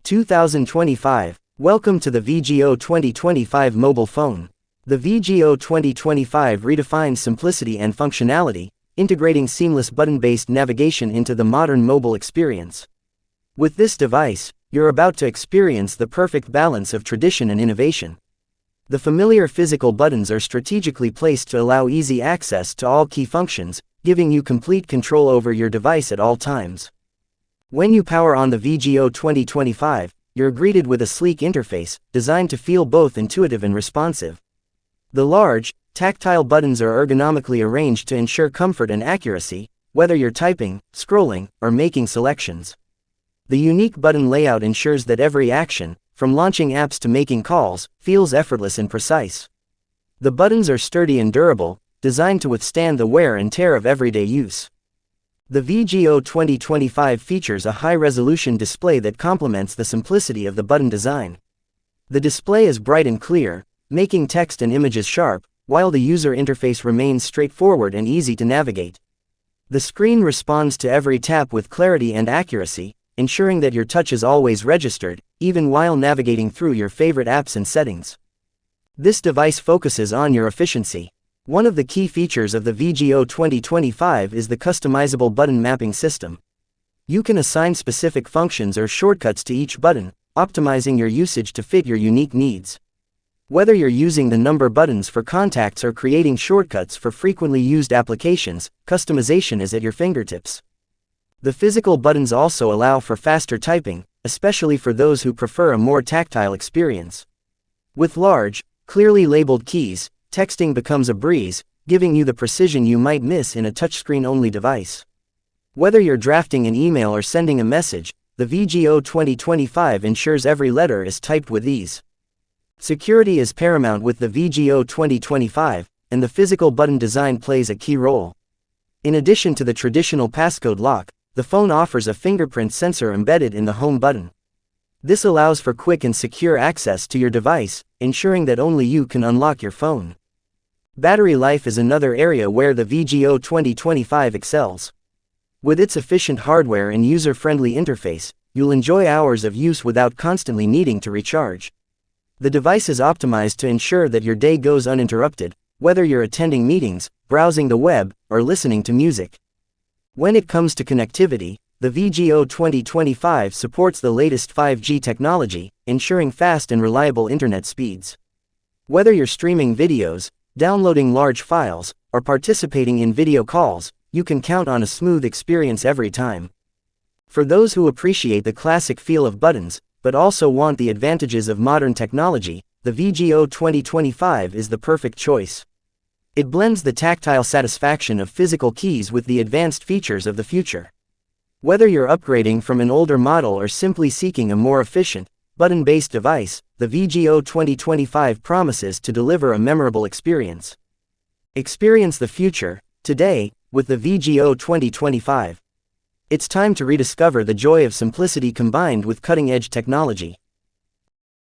2025. Welcome to the VGO 2025 mobile phone. The VGO 2025 redefines simplicity and functionality, integrating seamless button-based navigation into the modern mobile experience. With this device, you're about to experience the perfect balance of tradition and innovation. The familiar physical buttons are strategically placed to allow easy access to all key functions, giving you complete control over your device at all times. When you power on the VGO 2025, you're greeted with a sleek interface, designed to feel both intuitive and responsive. The large, tactile buttons are ergonomically arranged to ensure comfort and accuracy, whether you're typing, scrolling, or making selections. The unique button layout ensures that every action, from launching apps to making calls, feels effortless and precise. The buttons are sturdy and durable, designed to withstand the wear and tear of everyday use. The VGO 2025 features a high-resolution display that complements the simplicity of the button design. The display is bright and clear, making text and images sharp, while the user interface remains straightforward and easy to navigate. The screen responds to every tap with clarity and accuracy, ensuring that your touch is always registered, even while navigating through your favorite apps and settings. This device focuses on your efficiency. One of the key features of the VGO 2025 is the customizable button mapping system. You can assign specific functions or shortcuts to each button, optimizing your usage to fit your unique needs. Whether you're using the number buttons for contacts or creating shortcuts for frequently used applications, customization is at your fingertips. The physical buttons also allow for faster typing, especially for those who prefer a more tactile experience. With large, clearly labeled keys, texting becomes a breeze, giving you the precision you might miss in a touchscreen-only device. Whether you're drafting an email or sending a message, the VGO 2025 ensures every letter is typed with ease. Security is paramount with the VGO 2025, and the physical button design plays a key role. In addition to the traditional passcode lock, the phone offers a fingerprint sensor embedded in the home button. This allows for quick and secure access to your device, ensuring that only you can unlock your phone. Battery life is another area where the VGO 2025 excels. With its efficient hardware and user-friendly interface, you'll enjoy hours of use without constantly needing to recharge. The device is optimized to ensure that your day goes uninterrupted, whether you're attending meetings, browsing the web, or listening to music. When it comes to connectivity, the VGO 2025 supports the latest 5G technology, ensuring fast and reliable internet speeds. Whether you're streaming videos, downloading large files, or participating in video calls, you can count on a smooth experience every time. For those who appreciate the classic feel of buttons, but also want the advantages of modern technology, the VGO 2025 is the perfect choice. It blends the tactile satisfaction of physical keys with the advanced features of the future. Whether you're upgrading from an older model or simply seeking a more efficient, button-based device, the VGO 2025 promises to deliver a memorable experience. Experience the future, today, with the VGO 2025. It's time to rediscover the joy of simplicity combined with cutting-edge technology.